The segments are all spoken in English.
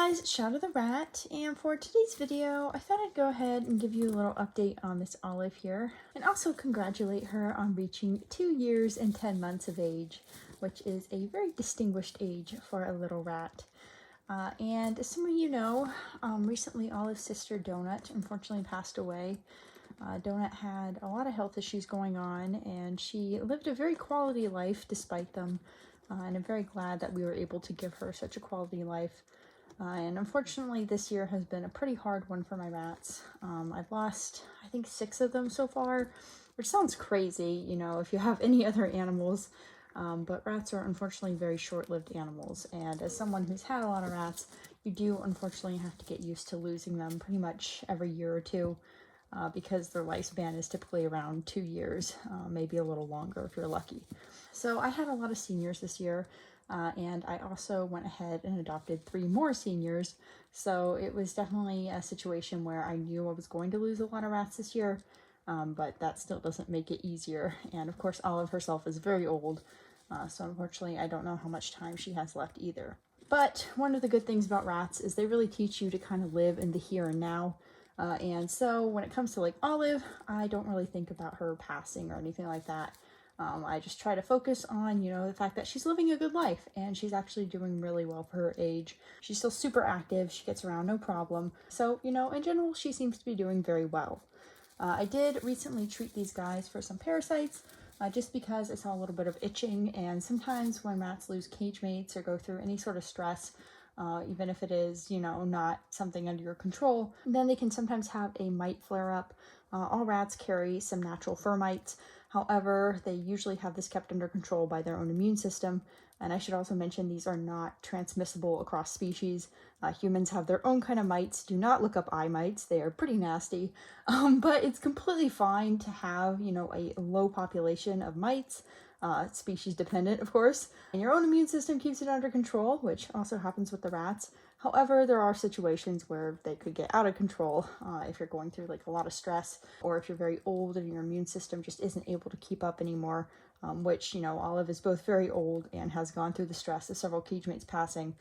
guys, it's Shadow the Rat, and for today's video, I thought I'd go ahead and give you a little update on Miss Olive here, and also congratulate her on reaching 2 years and 10 months of age, which is a very distinguished age for a little rat. And as some of you know, recently Olive's sister Donut unfortunately passed away. Donut had a lot of health issues going on, and she lived a very quality life despite them, and I'm very glad that we were able to give her such a quality life. And unfortunately this year has been a pretty hard one for my rats. I've lost, I think, 6 of them so far, which sounds crazy, you know, if you have any other animals, but rats are unfortunately very short-lived animals, and as someone who's had a lot of rats, you do unfortunately have to get used to losing them pretty much every year or two, because their lifespan is typically around 2 years, maybe a little longer if you're lucky. So I had a lot of seniors this year. And I also went ahead and adopted 3 more seniors, so it was definitely a situation where I knew I was going to lose a lot of rats this year, but that still doesn't make it easier. And of course Olive herself is very old, so unfortunately I don't know how much time she has left either. But one of the good things about rats is they really teach you to kind of live in the here and now, and so when it comes to like Olive, I don't really think about her passing or anything like that. I just try to focus on, you know, the fact that she's living a good life and she's actually doing really well for her age. She's still super active. She gets around no problem. So, you know, in general, she seems to be doing very well. I did recently treat these guys for some parasites, just because I saw a little bit of itching, and sometimes when rats lose cage mates or go through any sort of stress, even if it is, you know, not something under your control, then they can sometimes have a mite flare up. All rats carry some natural fur mites. However, they usually have this kept under control by their own immune system. And I should also mention these are not transmissible across species. Humans have their own kind of mites. Do not look up eye mites. They are pretty nasty. But it's completely fine to have, you know, a low population of mites, species dependent, of course. And your own immune system keeps it under control, which also happens with the rats. However, there are situations where they could get out of control if you're going through like a lot of stress, or if you're very old and your immune system just isn't able to keep up anymore, which, you know, Olive is both very old and has gone through the stress of several cage mates passing.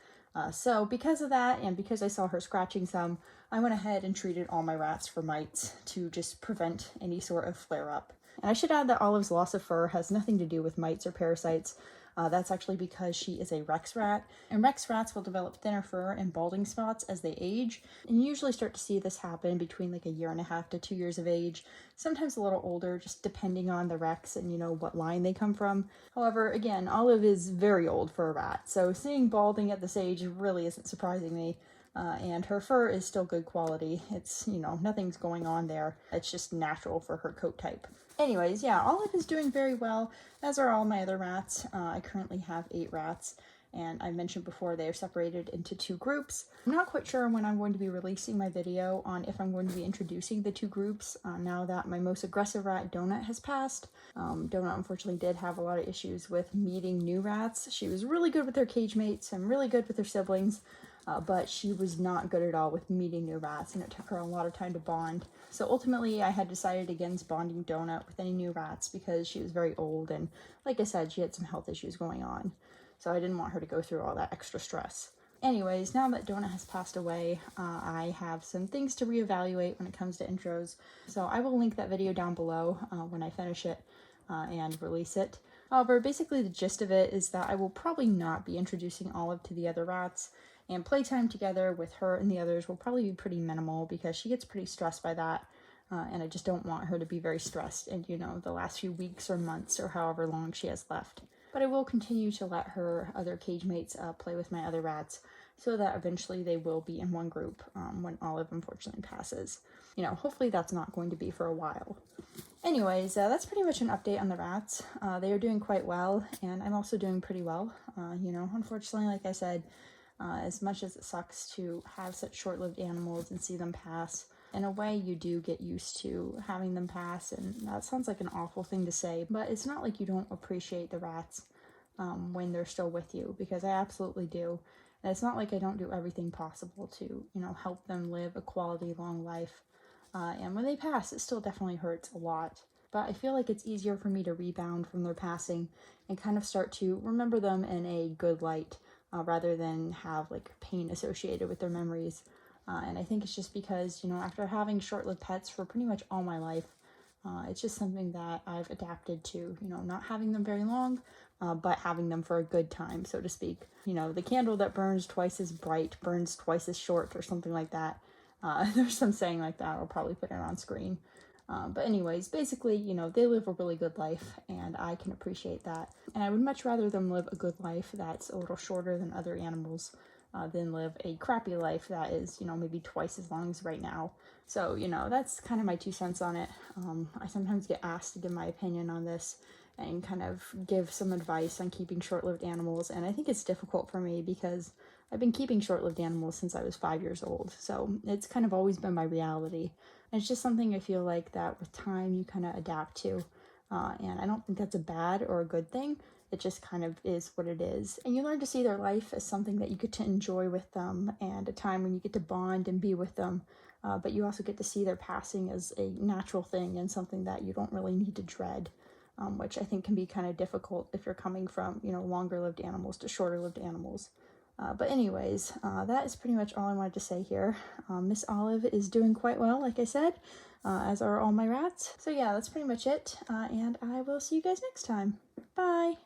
So because of that, and because I saw her scratching some, I went ahead and treated all my rats for mites to just prevent any sort of flare-up. And I should add that Olive's loss of fur has nothing to do with mites or parasites. That's actually because she is a Rex rat, and Rex rats will develop thinner fur and balding spots as they age, and you usually start to see this happen between like 1.5 to 2 years of age, sometimes a little older, just depending on the Rex and, you know, what line they come from. However, again, Olive is very old for a rat, so seeing balding at this age really isn't surprising me. And her fur is still good quality. It's, you know, nothing's going on there. It's just natural for her coat type. Anyways, yeah, Olive is doing very well, as are all my other rats. I currently have 8 rats, and I mentioned before they are separated into 2 groups. I'm not quite sure when I'm going to be releasing my video on if I'm going to be introducing the 2 groups, now that my most aggressive rat, Donut, has passed. Donut unfortunately did have a lot of issues with meeting new rats. She was really good with her cage mates and really good with her siblings. But she was not good at all with meeting new rats, and it took her a lot of time to bond. So ultimately I had decided against bonding Donut with any new rats because she was very old, and like I said, she had some health issues going on. So I didn't want her to go through all that extra stress. Anyways, now that Donut has passed away, I have some things to reevaluate when it comes to intros. So I will link that video down below when I finish it and release it. However, basically the gist of it is that I will probably not be introducing Olive to the other rats, and playtime together with her and the others will probably be pretty minimal because she gets pretty stressed by that, and I just don't want her to be very stressed in, you know, the last few weeks or months or however long she has left. But I will continue to let her other cage mates play with my other rats, so that eventually they will be in one group when Olive unfortunately passes. You know, hopefully that's not going to be for a while. Anyways, that's pretty much an update on the rats. They are doing quite well, and I'm also doing pretty well. You know, unfortunately, like I said, as much as it sucks to have such short-lived animals and see them pass, in a way you do get used to having them pass, and that sounds like an awful thing to say, but it's not like you don't appreciate the rats when they're still with you, because I absolutely do. And it's not like I don't do everything possible to, you know, help them live a quality long life. And when they pass, it still definitely hurts a lot. But I feel like it's easier for me to rebound from their passing and kind of start to remember them in a good light, rather than have like pain associated with their memories. And I think it's just because, after having short-lived pets for pretty much all my life, it's just something that I've adapted to, not having them very long, but having them for a good time, so to speak. The candle that burns twice as bright burns twice as short, or something like that. There's some saying like that. I'll probably put it on screen. But anyways, basically, they live a really good life, and I can appreciate that. And I would much rather them live a good life that's a little shorter than other animals than live a crappy life that is, maybe twice as long as right now. So, that's kind of my 2 cents on it. I sometimes get asked to give my opinion on this and kind of give some advice on keeping short-lived animals. And I think it's difficult for me because I've been keeping short-lived animals since I was 5 years old. So it's kind of always been my reality. And it's just something I feel like that with time you kind of adapt to. And I don't think that's a bad or a good thing. It just kind of is what it is. And you learn to see their life as something that you get to enjoy with them and a time when you get to bond and be with them. But you also get to see their passing as a natural thing and something that you don't really need to dread, which I think can be kind of difficult if you're coming from, longer lived animals to shorter lived animals. But anyways, that is pretty much all I wanted to say here. Miss Olive is doing quite well, like I said, as are all my rats. So yeah, that's pretty much it. And I will see you guys next time. Bye!